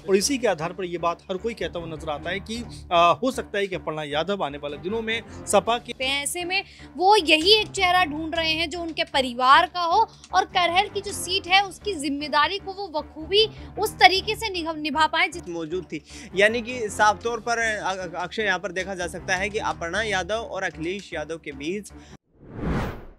और इसी के आधार पर यह बात हर कोई कहता हुआ नजर आता है कि हो सकता है कि अपर्णा यादव आने वाले दिनों में सपा के ऐसे में वो यही एक चेहरा ढूंढ रहे हैं जो उनके परिवार का हो और करहल की जो सीट है उसकी जिम्मेदारी को वो बखूबी उस तरीके से निभा पाए जिस मौजूद थी। यानी कि साफ तौर पर अक्षय यहाँ पर देखा जा सकता है कि अपर्णा यादव और अखिलेश यादव के बीच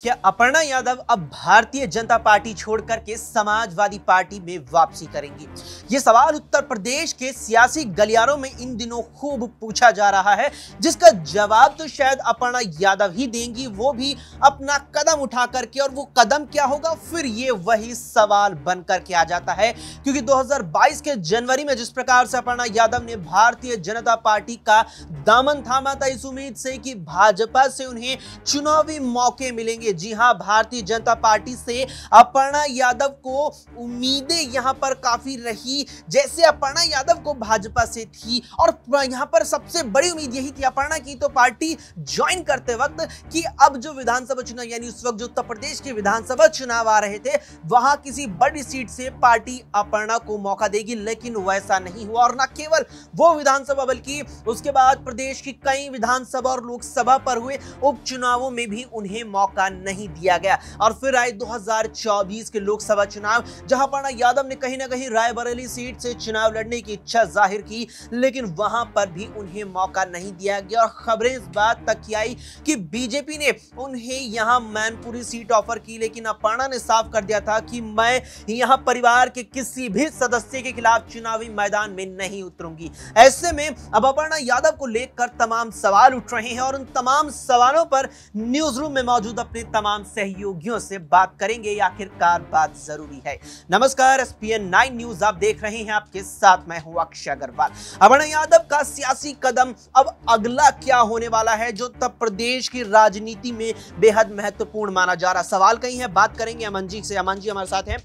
क्या अपर्णा यादव अब भारतीय जनता पार्टी छोड़कर के समाजवादी पार्टी में वापसी करेंगी? ये सवाल उत्तर प्रदेश के सियासी गलियारों में इन दिनों खूब पूछा जा रहा है, जिसका जवाब तो शायद अपर्णा यादव ही देंगी, वो भी अपना कदम उठा करके। और वो कदम क्या होगा, फिर ये वही सवाल बन करके आ जाता है, क्योंकि 2022 के जनवरी में जिस प्रकार से अपर्णा यादव ने भारतीय जनता पार्टी का दामन थामा था इस उम्मीद से कि भाजपा से उन्हें चुनावी मौके मिलेंगे। जी हां, भारतीय जनता पार्टी से अपर्णा यादव को उम्मीदें यहां पर काफी रही, जैसे अपर्णा यादव को भाजपा से थी। और यहां पर सबसे बड़ी उम्मीद यही थी अपर्णा की तो पार्टी ज्वाइन करते वक्त कि अब जो विधानसभा चुनाव, यानी उस वक्त जो उत्तर प्रदेश के विधानसभा चुनाव आ रहे थे, वहां किसी बड़ी सीट से पार्टी अपर्णा को मौका देगी। लेकिन वैसा नहीं हुआ, और न केवल वो विधानसभा बल्कि उसके बाद प्रदेश की कई विधानसभा और लोकसभा पर हुए उपचुनावों में भी उन्हें मौका नहीं दिया गया। और फिर आए 2024 के लोकसभा चुनाव, जहां अपर्णा यादव ने कहीं ना कहीं रायबरेली सीट से चुनाव लड़ने की इच्छा जाहिर की, लेकिन वहां पर भी उन्हें मौका नहीं दिया गया। और खबरें इस बात तक की आई कि बीजेपी ने उन्हें यहां मैनपुरी सीट ऑफर की, लेकिन अपर्णा ने साफ कर दिया था कि मैं यहां परिवार के किसी भी सदस्य के खिलाफ चुनावी मैदान में नहीं उतरूंगी। ऐसे में अब अपर्णा यादव को लेकर तमाम सवाल उठ रहे हैं, और उन तमाम सवालों पर न्यूज रूम में मौजूद अपने तमाम सहयोगियों से बात करेंगे। आखिरकार बात जरूरी है। नमस्कार, SPN 9 न्यूज आप देख रहे हैं, आपके साथ मैं हूं अक्षय अग्रवाल। अपर्णा यादव का सियासी कदम अब अगला क्या होने वाला है, जो उत्तर प्रदेश की राजनीति में बेहद महत्वपूर्ण माना जा रहा। सवाल कहीं है, बात करेंगे अमन जी से। अमन जी हमारे साथ हैं।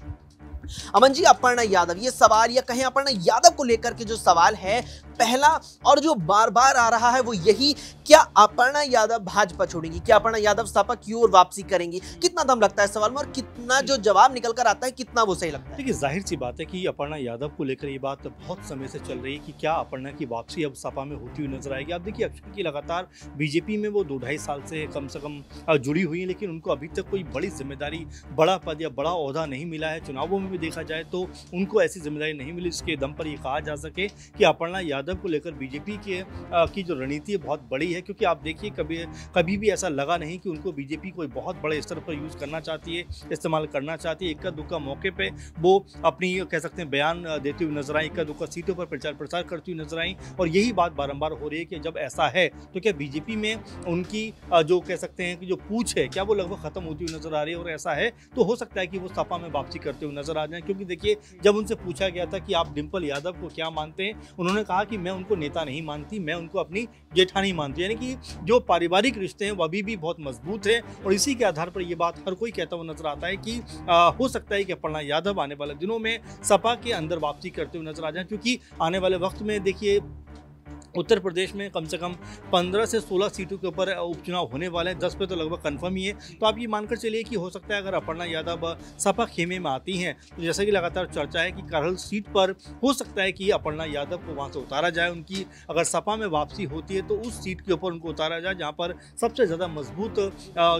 अमन जी, अपर्णा यादव, ये सवाल या कहें अपर्णा यादव को लेकर के जो सवाल है, पहला और जो बार बार आ रहा है वो यही, क्या अपर्णा यादव भाजपा छोड़ेंगी? क्या अपर्णा यादव सपा की ओर वापसी करेंगी? कितना दम लगता है सवाल में, और कितना जो जवाब निकल कर आता है कितना वो सही लगता है? देखिए, जाहिर सी बात है कि अपर्णा यादव को लेकर ये बात बहुत समय से चल रही है कि क्या अपर्णा की वापसी अब सपा में होती हुई नजर आएगी। आप देखिए, अक्षय की लगातार बीजेपी में वो 2-2.5 साल से कम जुड़ी हुई है, लेकिन उनको अभी तक कोई बड़ी जिम्मेदारी, बड़ा पद या बड़ा ओहदा नहीं मिला है। चुनावों में भी देखा जाए तो उनको ऐसी जिम्मेदारी नहीं मिली जिसके दम पर ये कहा जा सके कि अपर्णा यादव को लेकर बीजेपी की जो रणनीति है बहुत बड़ी है। क्योंकि आप देखिए, कभी भी ऐसा लगा नहीं कि उनको बीजेपी कोई बहुत बड़े स्तर पर यूज करना चाहती है, इस्तेमाल करना चाहती है। इक्का दुक्का मौके पे वो अपनी कह सकते हैं बयान देती हुई नजर आई, इक्का दुक्का सीटों पर प्रचार प्रसार करती हुई नजर आई। और यही बात बारंबार हो रही है कि जब ऐसा है तो क्या बीजेपी में उनकी जो कह सकते हैं कि जो पूछ है, क्या वो लगभग खत्म होती हुई नजर आ रही है? और ऐसा है तो हो सकता है कि वो सपा में वापसी करते हुए नजर आ जाए। क्योंकि देखिए, जब उनसे पूछा गया था कि आप डिंपल यादव को क्या मानते हैं, उन्होंने कहा कि मैं उनको नेता नहीं मानती, मैं उनको अपनी जेठानी मानती। यानी कि जो पारिवारिक रिश्ते हैं वो अभी भी बहुत मजबूत है। और इसी के आधार पर यह बात हर कोई कहता हुआ नजर आता है कि हो सकता है कि अपर्णा यादव आने वाले दिनों में सपा के अंदर वापसी करते हुए नजर आ जाए। क्योंकि आने वाले वक्त में देखिए, उत्तर प्रदेश में कम से कम 15 से 16 सीटों के ऊपर उपचुनाव होने वाले हैं। 10 पे तो लगभग कंफर्म ही है। तो आप ये मानकर चलिए कि हो सकता है अगर अपर्णा यादव सपा खेमे में आती हैं, तो जैसा कि लगातार चर्चा है कि करहल सीट पर हो सकता है कि अपर्णा यादव को वहां से उतारा जाए। उनकी अगर सपा में वापसी होती है तो उस सीट के ऊपर उनको उतारा जाए जहाँ पर सबसे ज़्यादा मजबूत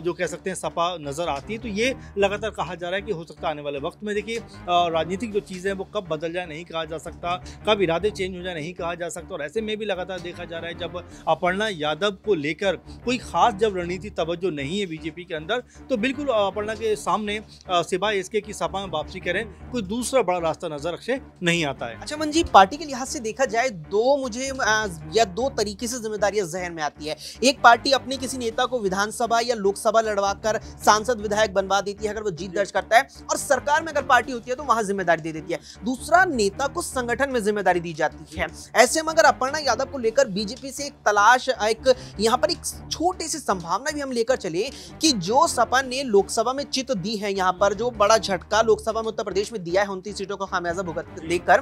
जो कह सकते हैं सपा नज़र आती है। तो ये लगातार कहा जा रहा है कि हो सकता है आने वाले वक्त में देखिए, राजनीतिक जो चीज़ें हैं वो कब बदल जाए नहीं कहा जा सकता, कब इरादे चेंज हो जाए नहीं कहा जा सकता। और ऐसे में भी लगातार देखा जा रहा है जब अपर्णा यादव को लेकर कोई खास जब रणनीति तवज्जो नहीं है बीजेपी के अंदर, तो बिल्कुल अपर्णा के सामने सिवाय इसके कि सपा में वापसी करें कोई दूसरा बड़ा रास्ता नजर अक्षय नहीं आता है। अच्छा मन जी, पार्टी के लिहाज से देखा जाए दो तरीके से जिम्मेदारियां जहन में आती है। एक पार्टी अपने किसी नेता को विधानसभा या लोकसभा लड़वाकर सांसद विधायक बनवा देती है अगर वो जीत दर्ज करता है, और सरकार में अगर पार्टी होती है तो वहां जिम्मेदारी दे देती है। दूसरा, नेता को संगठन में जिम्मेदारी दी जाती है। ऐसे में अगर अपर्णा यादव यादव को लेकर बीजेपी से एक तलाश, एक यहाँ पर एक छोटी सी संभावना भी हम लेकर चले कि जो सपा ने लोकसभा में चित दी है, यहाँ पर जो बड़ा झटका लोकसभा में उत्तर प्रदेश में दिया है 29 सीटों का खामियाजा भुगत देकर,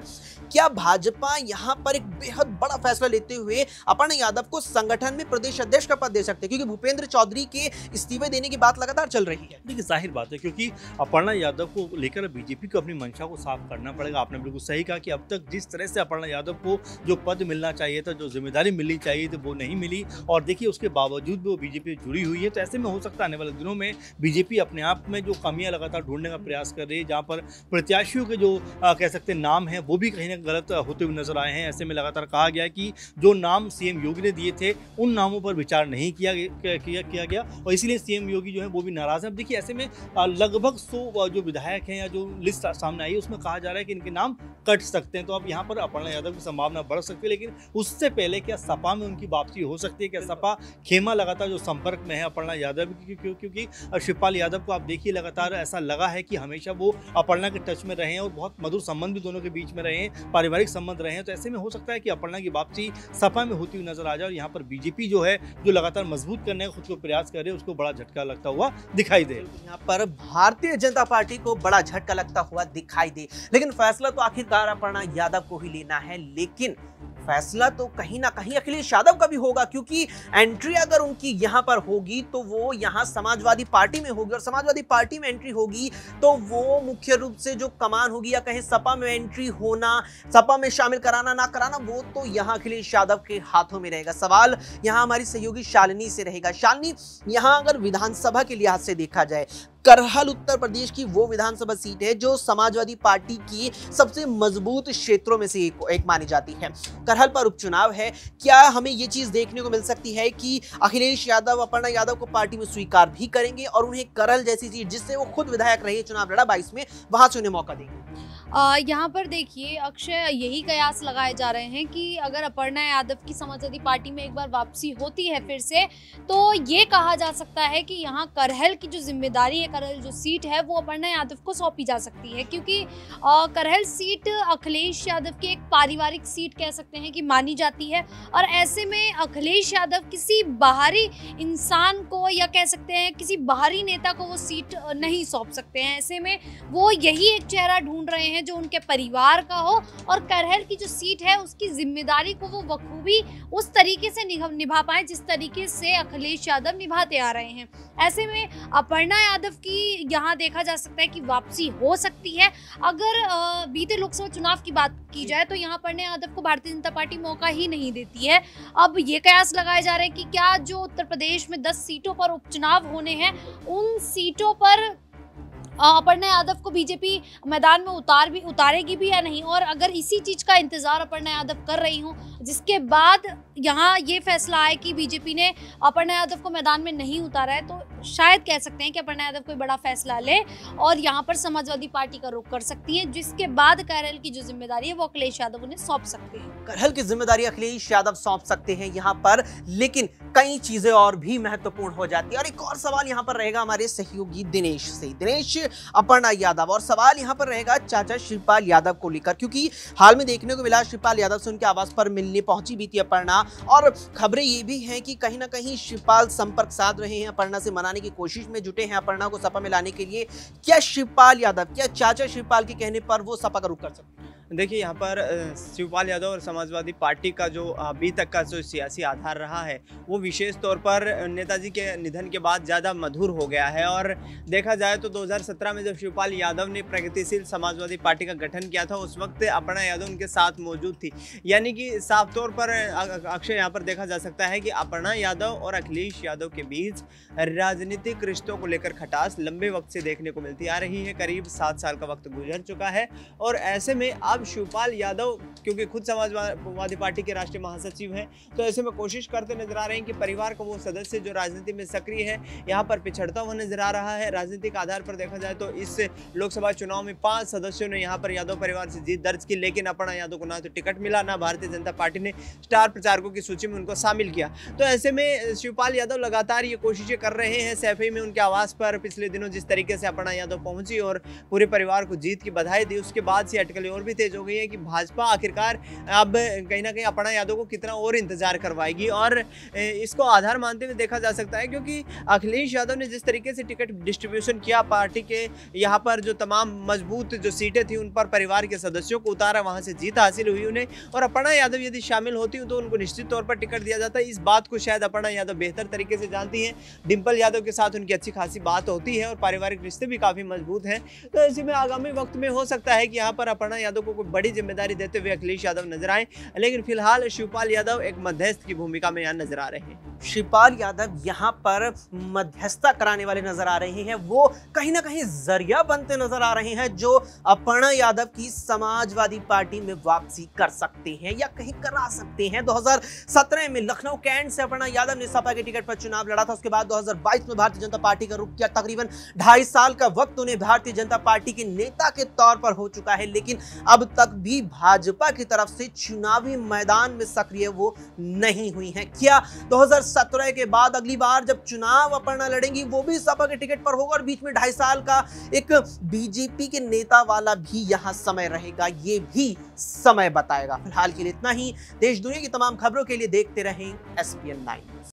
क्या भाजपा यहाँ पर एक बेहद बड़ा फैसला लेते हुए अपर्णा यादव को संगठन में प्रदेश अध्यक्ष का पद दे सकते हैं? क्योंकि भूपेंद्र चौधरी के इस्तीफे देने की बात लगातार चल रही है। देखिए जाहिर बात है, क्योंकि अपर्णा यादव को लेकर बीजेपी को अपनी मंशा को साफ करना पड़ेगा। आपने बिल्कुल सही कहा कि अब तक जिस तरह से अपर्णा यादव को जो पद मिलना चाहिए था, जो जिम्मेदारी मिलनी चाहिए थी, वो नहीं मिली, और देखिए उसके बावजूद भी वो बीजेपी जुड़ी हुई है। तो ऐसे में हो सकता है आने वाले दिनों में बीजेपी अपने आप में जो कमियां लगातार ढूंढने का प्रयास कर रही है, जहां पर प्रत्याशियों के जो कह सकते हैं नाम हैं वो भी कहीं ना गलत होते हुए नजर आए हैं। ऐसे में लगातार कहा गया कि जो नाम सीएम योगी ने दिए थे उन नामों पर विचार नहीं किया गया और इसीलिए सीएम योगी जो है वो भी नाराज हैं। अब देखिए ऐसे में लगभग 100 जो विधायक हैं या जो लिस्ट सामने आई है उसमें कहा जा रहा है कि इनके नाम कट सकते हैं। तो अब यहाँ पर अपर्णा यादव की संभावना बढ़ सकती है, लेकिन उससे पहले क्या सपा में उनकी वापसी हो सकती है? क्या सपा खेमा लगातार जो संपर्क में है अपर्णा यादव क्योंकि शिवपाल यादव को आप देखिए लगातार ऐसा लगा है कि हमेशा वो अपर्णा के टच में रहे हैं और बहुत मधुर संबंध भी दोनों के बीच में रहे हैं, पारिवारिक संबंध रहे हैं। तो ऐसे में हो सकता है कि अपर्णा की वापसी सपा में होती हुई नजर आ जाए और यहाँ पर बीजेपी जो है जो लगातार मजबूत करने का खुद को प्रयास कर रहे हैं उसको बड़ा झटका लगता हुआ दिखाई दे। यहाँ पर भारतीय जनता पार्टी को बड़ा झटका लगता हुआ दिखाई दे, लेकिन फैसला तो आखिरकार अपर्णा यादव को ही लेना है। लेकिन फैसला तो कहीं ना कहीं अखिलेश यादव का भी होगा, क्योंकि एंट्री अगर उनकी यहां पर होगी तो वो यहां समाजवादी पार्टी में होगी, और समाजवादी पार्टी में एंट्री होगी तो वो मुख्य रूप से जो कमान होगी या कहीं सपा में एंट्री होना, सपा में शामिल कराना ना कराना, वो तो यहां अखिलेश यादव के हाथों में रहेगा। सवाल यहां हमारी सहयोगी शालिनी से रहेगा। शालिनी, यहां अगर विधानसभा के लिहाज से देखा जाए, करहल उत्तर प्रदेश की वो विधानसभा सीट है जो समाजवादी पार्टी की सबसे मजबूत क्षेत्रों में से एक मानी जाती है। करहल पर उपचुनाव है, क्या हमें ये चीज देखने को मिल सकती है कि अखिलेश यादव अपर्णा यादव को पार्टी में स्वीकार भी करेंगे और उन्हें करहल जैसी सीट जिससे वो खुद विधायक रहे, चुनाव लड़ा 22 में, वहां से उन्हें मौका देंगे? यहाँ पर देखिए अक्षय, यही कयास लगाए जा रहे हैं कि अगर अपर्णा यादव की समाजवादी पार्टी में एक बार वापसी होती है फिर से, तो ये कहा जा सकता है कि यहाँ करहल की जो जिम्मेदारी है, करहल जो सीट है वो अपर्णा यादव को सौंपी जा सकती है, क्योंकि करहल सीट अखिलेश यादव की एक पारिवारिक सीट कह सकते हैं कि मानी जाती है। और ऐसे में अखिलेश यादव किसी बाहरी इंसान को या कह सकते हैं किसी बाहरी नेता को वो सीट नहीं सौंप सकते हैं। ऐसे में वो यही एक चेहरा ढूंढ रहे हैं जो उनके परिवार का हो और करहल की जो सीट है उसकी जिम्मेदारी को वो बखूबी उस तरीके से निभा पाए जिस तरीके से अखिलेश यादव निभाते आ रहे हैं। ऐसे में अपर्णा यादव की यहाँ देखा जा सकता है कि वापसी हो सकती है। अगर बीते लोकसभा चुनाव की बात की जाए तो यहाँ अपर्णा यादव को भारतीय जनता पार्टी मौका ही नहीं देती है। अब ये कयास लगाए जा रहे हैं कि क्या जो उत्तर प्रदेश में 10 सीटों पर उपचुनाव होने हैं उन सीटों पर अपर्णा यादव को बीजेपी मैदान में उतारेगी भी या नहीं। और अगर इसी चीज का इंतजार अपर्णा यादव कर रही हूँ, जिसके बाद यहाँ ये फैसला आए कि बीजेपी ने अपर्णा यादव को मैदान में नहीं उतारा है, तो शायद कह सकते हैं कि अपर्णा यादव कोई बड़ा फैसला ले और यहाँ पर समाजवादी पार्टी का रुख कर सकती है, जिसके बाद करहल की जो जिम्मेदारी है वो अखिलेश यादव उन्हें सौंप सकते हैं। करहल की जिम्मेदारी अखिलेश यादव सौंप सकते हैं यहाँ पर, लेकिन कई चीजें और भी महत्वपूर्ण हो जाती है। और एक और सवाल यहाँ पर रहेगा हमारे सहयोगी दिनेश से। दिनेश, अपर्णा यादव, और सवाल यहाँ पर रहेगा चाचा शिवपाल यादव को लेकर, क्योंकि हाल में देखने को मिला शिवपाल यादव से उनके आवास पर मिलने पहुंची भी थी अपर्णा, और खबरें ये भी हैं कि कहीं ना कहीं शिवपाल संपर्क साध रहे हैं, अपर्णा से मनाने की कोशिश में जुटे हैं अपर्णा को सपा में लाने के लिए। क्या शिवपाल यादव, क्या चाचा शिवपाल के कहने पर वो सपा का रुख कर सकते हैं? देखिए, यहाँ पर शिवपाल यादव और समाजवादी पार्टी का जो अभी तक का जो सियासी आधार रहा है वो विशेष तौर पर नेताजी के निधन के बाद ज़्यादा मधुर हो गया है। और देखा जाए तो 2017 में जब शिवपाल यादव ने प्रगतिशील समाजवादी पार्टी का गठन किया था उस वक्त अपर्णा यादव उनके साथ मौजूद थी। यानी कि साफ तौर पर अक्षय यहाँ पर देखा जा सकता है कि अपर्णा यादव और अखिलेश यादव के बीच राजनीतिक रिश्तों को लेकर खटास लंबे वक्त से देखने को मिलती आ रही है। करीब 7 साल का वक्त गुजर चुका है और ऐसे में अब शिवपाल यादव क्योंकि खुद समाजवादी पार्टी के राष्ट्रीय महासचिव हैं, तो ऐसे में कोशिश करते नजर आ रहे हैं कि परिवार का वो सदस्य जो राजनीति में सक्रिय है यहाँ पर पिछड़ता हुआ नजर आ रहा है। राजनीतिक आधार पर देखा जाए तो इस लोकसभा चुनाव में 5 सदस्यों ने यहाँ पर यादव परिवार से जीत दर्ज की, लेकिन अपर्णा यादव को ना तो टिकट मिला, ना भारतीय जनता पार्टी ने स्टार प्रचारकों की सूची में उनको शामिल किया। तो ऐसे में शिवपाल यादव लगातार ये कोशिशें कर रहे हैं। सैफई में उनके आवास पर पिछले दिनों जिस तरीके से अपर्णा यादव पहुंची और पूरे परिवार को जीत की बधाई दी, उसके बाद से अटकलें और भी तेज हो गई है कि भाजपा आखिरकार अब कहीं ना कहीं अपर्णा यादव को कितना और इंतजार करवाएगी, और इसको आधार मानते हुए देखा जा सकता है क्योंकि अखिलेश यादव ने जिस तरीके से टिकट डिस्ट्रीब्यूशन किया, पार्टी के यहाँ पर जो तमाम मजबूत जो सीटें थी उन पर परिवार के सदस्यों को उतारा, वहाँ से जीत हासिल हुई उन्हें, और अपर्णा यादव यदि शामिल होती हूँ तो उनको निश्चित तौर पर टिकट दिया जाता है। इस बात को शायद अपर्णा यादव बेहतर तरीके से जानती हैं। डिम्पल यादव के साथ उनकी अच्छी खासी बात होती है और पारिवारिक रिश्ते भी काफ़ी मजबूत हैं, तो ऐसे में आगामी वक्त में हो सकता है कि यहाँ पर अपर्णा यादव को कोई बड़ी जिम्मेदारी देते हुए अखिलेश यादव नजर आए, लेकिन फिलहाल शिवपाल यादव एक मध्यस्थ की भूमिका में यहाँ नजर आ रहे हैं। शिवपाल यादव यहाँ पर मध्यस्थता कराने वाले नजर आ रहे हैं, वो कहीं ना कहीं जरिया बनते नजर आ रहे हैं जो अपर्णा यादव की समाजवादी पार्टी में वापसी कर सकते हैं या कहीं करा सकते हैं। 2017 में लखनऊ कैंट से अपर्णा यादव ने सपा के टिकट पर चुनाव लड़ा था, उसके बाद 2022 में भारतीय जनता पार्टी का रुख किया। तकरीबन 2.5 साल का वक्त उन्हें भारतीय जनता पार्टी के नेता के तौर पर हो चुका है, लेकिन अब तक भी भाजपा की तरफ से चुनावी मैदान में सक्रिय वो नहीं हुई हैं। क्या 2017 के बाद अगली बार जब चुनाव अपर्णा लड़ेंगी वो भी सपा के टिकट पर होगा और बीच में 2.5 साल का एक बीजेपी के नेता वाला भी यहां समय रहेगा, ये भी समय बताएगा। फिलहाल के लिए इतना ही। देश दुनिया की तमाम खबरों के लिए देखते रहें SPN 9।